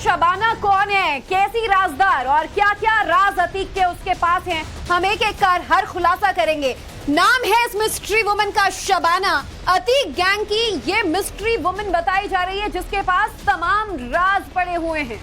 शबाना कौन है, कैसी राजदार और क्या क्या राज अतीक के उसके पास हैं, हम एक एक कर हर खुलासा करेंगे। नाम है इस मिस्ट्री वुमन का शबाना। अतीक गैंग की ये मिस्ट्री वुमन बताई जा रही है जिसके पास तमाम राज पड़े हुए हैं।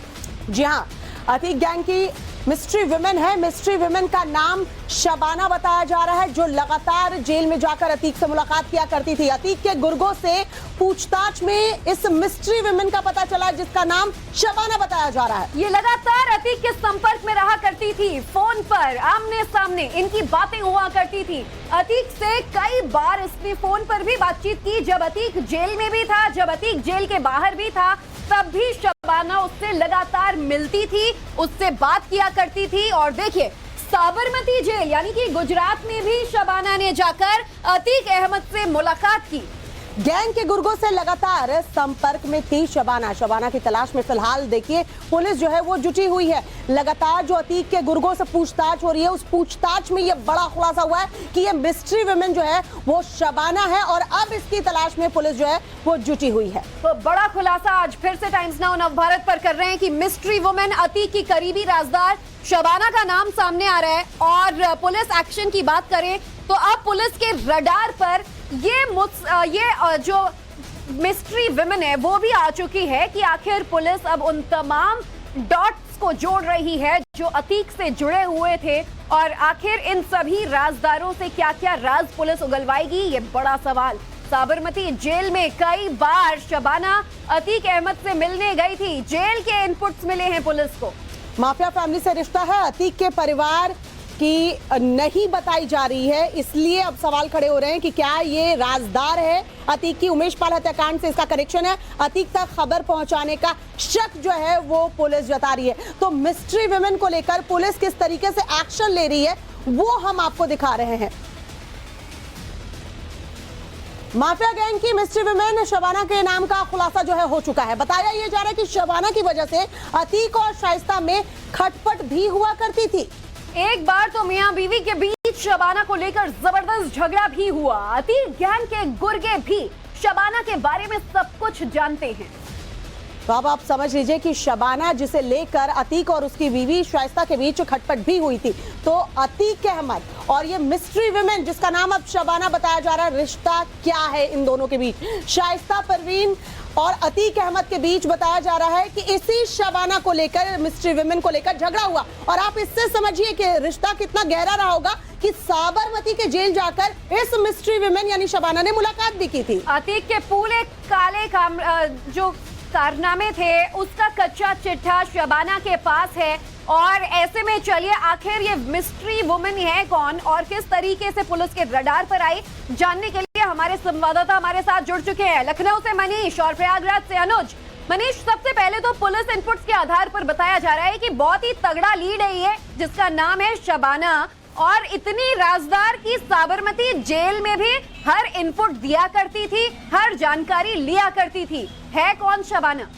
जी हाँ, अतीक गैंग की मिस्ट्री वुमेन है। मिस्ट्री वुमेन का नाम शबाना बताया जा रहा है, जो लगातार जेल में जाकर अतीक से मुलाकात किया करती थी। अतीक के गुर्गों से पूछताछ में इस मिस्ट्री वुमेन का पता चला जिसका नाम शबाना बताया जा रहा है। ये लगातार अतीक के संपर्क में रहा करती थी, फोन पर आमने सामने इनकी बातें हुआ करती थी। अतीक से कई बार इसने फोन पर भी बातचीत की, जब अतीक जेल में भी था, जब अतीक जेल के बाहर भी था, तब भी शबाना उससे लगातार मिलती थी, उससे बात किया करती थी। और देखिए, साबरमती जेल यानी कि गुजरात में भी शबाना ने जाकर अतीक अहमद से मुलाकात की। गैंग के गुर्गों से लगातार संपर्क में थी शबाना। शबाना की तलाश में फिलहाल देखिए पुलिस जो है वो जुटी हुई है। लगातार जो अतीक के गुर्गों से पूछताछ हो रही है, उस पूछताछ में ये बड़ा खुलासा हुआ है कि ये मिस्ट्री वुमेन जो है वो शबाना है और अब इसकी तलाश में पुलिस जो है वो जुटी हुई है। तो बड़ा खुलासा आज फिर से टाइम्स नाउ नवभारत पर कर रहे हैं कि मिस्ट्री वुमेन अतीक की करीबी राजदार शबाना का नाम सामने आ रहा है। और पुलिस एक्शन की बात करें तो अब पुलिस के रडार पर ये जो मिस्ट्री वुमेन है वो भी आ चुकी है कि आखिर पुलिस अब उन तमाम डॉट्स को जोड़ रही है जो अतीक से जुड़े हुए थे, और आखिर इन सभी राजदारों से क्या क्या राज पुलिस उगलवाएगी, ये बड़ा सवाल। साबरमती जेल में कई बार शबाना अतीक अहमद से मिलने गई थी, जेल के इनपुट्स मिले हैं पुलिस को। माफिया फैमिली से रिश्ता है, अतीक के परिवार की नहीं बताई जा रही है, इसलिए अब सवाल खड़े हो रहे हैं कि क्या ये राजदार है अतीक की। उमेश पाल हत्याकांड से इसका कनेक्शन है, अतीक तक खबर पहुंचाने का शक जो है वो पुलिस जता रही है। तो मिस्ट्री वुमेन को लेकर पुलिस किस तरीके से एक्शन ले रही है वो हम आपको दिखा रहे हैं। माफिया गैंग की मिस्ट्री वुमेन शबाना के नाम का खुलासा जो है हो चुका है। बताया ये जा रहा है कि शबाना की वजह से अतीक और शाइस्ता में खटपट भी हुआ करती थी। एक बार तो मियां बीवी के बीच शबाना को लेकर जबरदस्त झगड़ा भी हुआ। अतीक गैंग के गुर्गे भी शबाना के बारे में सब कुछ जानते हैं। तो अब आप समझ लीजिए कि शबाना जिसे लेकर अतीक और उसकी बीवी शाइस्ता के बीच खटपट भी हुई थी। तो अतीक अहमद और ये मिस्ट्री वुमेन जिसका नाम अब शबाना बताया जा रहा है, रिश्ता क्या है इन दोनों के बीच? शाइस्ता परवीन और अतीक अहमद के बीच बताया जा रहा है कि इसी शबाना को लेकर, मिस्ट्री वुमेन को लेकर झगड़ा हुआ। और आप इससे समझिए कि रिश्ता कितना गहरा रहा होगा कि साबरमती के जेल जाकर इस मिस्ट्री वुमेन यानी शबाना ने मुलाकात भी की थी। अतीक के पूरे काले जो कारनामे थे उसका कच्चा चिट्ठा शबाना के पास है। और ऐसे में चलिए आखिर ये मिस्ट्री वुमेन है कौन और किस तरीके से पुलिस के रडार पर आई, जानने के लिए हमारे संवाददाता हमारे साथ जुड़ चुके हैं। लखनऊ से मनीष और प्रयागराज से अनुज। मनीष, सबसे पहले तो पुलिस इनपुट्स के आधार पर बताया जा रहा है कि बहुत ही तगड़ा लीड है ये जिसका नाम है शबाना, और इतनी राजदार की साबरमती जेल में भी हर इनपुट दिया करती थी, हर जानकारी लिया करती थी। है कौन शबाना?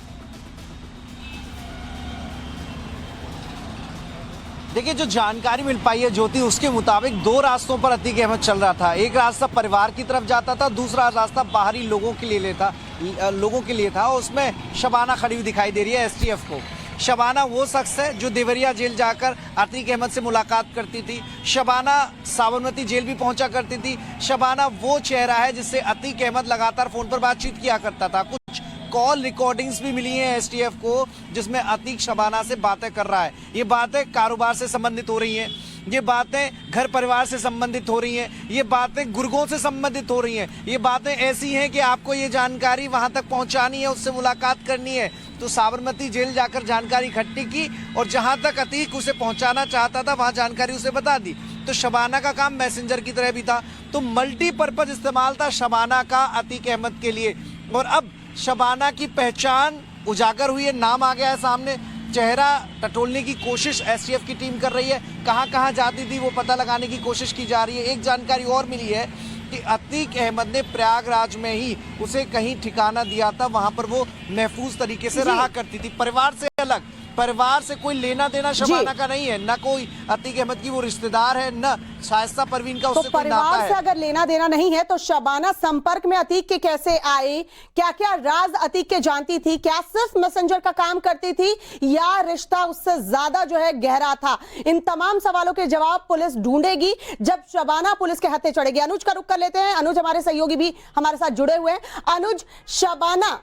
देखिए, जो जानकारी मिल पाई है ज्योति, उसके मुताबिक दो रास्तों पर अतीक अहमद चल रहा था। एक रास्ता परिवार की तरफ जाता था, दूसरा रास्ता बाहरी लोगों के लिए था। उसमें शबाना खड़ी हुई दिखाई दे रही है एसटीएफ को। शबाना वो शख्स है जो देवरिया जेल जाकर अतीक अहमद से मुलाकात करती थी। शबाना साबरमती जेल भी पहुंचा करती थी। शबाना वो चेहरा है जिससे अतीक अहमद लगातार फोन पर बातचीत किया करता था। कुछ कॉल रिकॉर्डिंग्स भी मिली हैं एसटीएफ को जिसमें अतीक शबाना से बातें कर रहा है। ये बातें कारोबार से संबंधित हो रही हैं, ये बातें घर परिवार से संबंधित हो रही हैं, ये बातें गुर्गों से संबंधित हो रही हैं। ये बातें ऐसी हैं कि आपको ये जानकारी वहां तक पहुंचानी है, उससे मुलाकात करनी है। तो साबरमती जेल जाकर जानकारी इकट्ठी की और जहां तक अतीक उसे पहुंचाना चाहता था वहां जानकारी उसे बता दी। तो शबाना का काम मैसेंजर की तरह भी था। तो मल्टीपर्पज इस्तेमाल था शबाना का अतीक अहमद के लिए। और अब शबाना की पहचान उजागर हुई है, नाम आ गया है सामने। चेहरा टटोलने की कोशिश एसटीएफ की टीम कर रही है। कहां कहां जाती थी वो पता लगाने की कोशिश की जा रही है। एक जानकारी और मिली है कि अतीक अहमद ने प्रयागराज में ही उसे कहीं ठिकाना दिया था, वहां पर वो महफूज तरीके से रहा करती थी, परिवार से अलग। परिवार से कोई लेना देना शबाना का नहीं है, न कोई अतीक अहमद की वो रिश्तेदार है, न शाइस्ता परवीन का तो उससे कोई नाता परिवार से है। अगर लेना देना नहीं है तो शबाना संपर्क में अतीक के कैसे आई? क्या क्या राज अतीक के जानती थी? क्या सिर्फ मैसेंजर का काम करती थी या रिश्ता उससे ज्यादा जो है गहरा था? इन तमाम सवालों के जवाब पुलिस ढूंढेगी जब शबाना पुलिस के हत्थे चढ़ेगी। अनुज का रुख कर लेते हैं। अनुज हमारे सहयोगी भी हमारे साथ जुड़े हुए हैं। अनुज, शबाना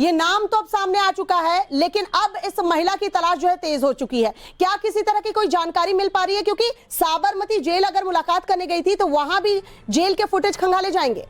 ये नाम तो अब सामने आ चुका है, लेकिन अब इस महिला की तलाश जो है तेज हो चुकी है। क्या किसी तरह की कोई जानकारी मिल पा रही है? क्योंकि साबरमती जेल अगर मुलाकात करने गई थी तो वहां भी जेल के फुटेज खंगाले जाएंगे।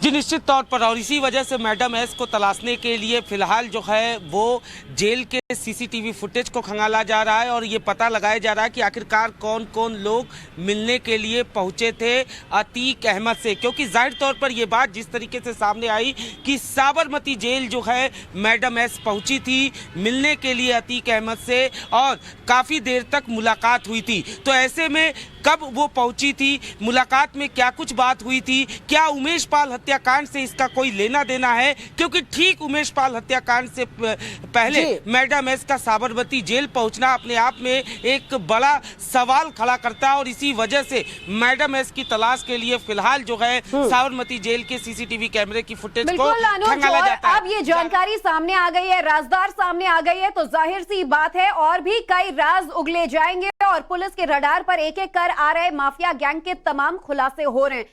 जी निश्चित तौर पर, और इसी वजह से मैडम एस को तलाशने के लिए फिलहाल जो है वो जेल के सीसीटीवी फुटेज को खंगाला जा रहा है और ये पता लगाया जा रहा है कि आखिरकार कौन कौन लोग मिलने के लिए पहुंचे थे अतीक अहमद से। क्योंकि जाहिर तौर पर ये बात जिस तरीके से सामने आई कि साबरमती जेल जो है मैडम एस पहुंची थी मिलने के लिए अतीक अहमद से और काफ़ी देर तक मुलाकात हुई थी। तो ऐसे में कब वो पहुंची थी, मुलाकात में क्या कुछ बात हुई थी, क्या उमेश पाल हत्याकांड से इसका कोई लेना देना है? क्योंकि ठीक उमेश पाल हत्याकांड से पहले मैडम एस का साबरमती जेल पहुंचना अपने आप में एक बड़ा सवाल खड़ा करता है और इसी वजह से मैडम एस की तलाश के लिए फिलहाल जो है साबरमती जेल के सीसीटीवी कैमरे की फुटेज को खंगाला जाता है। अब ये जानकारी सामने आ गई है, राजदार सामने आ गई है, तो जाहिर सी बात है और भी कई राज उगले जाएंगे और पुलिस के रडार पर एक एक कर आ रहे माफिया गैंग के तमाम खुलासे हो रहे हैं।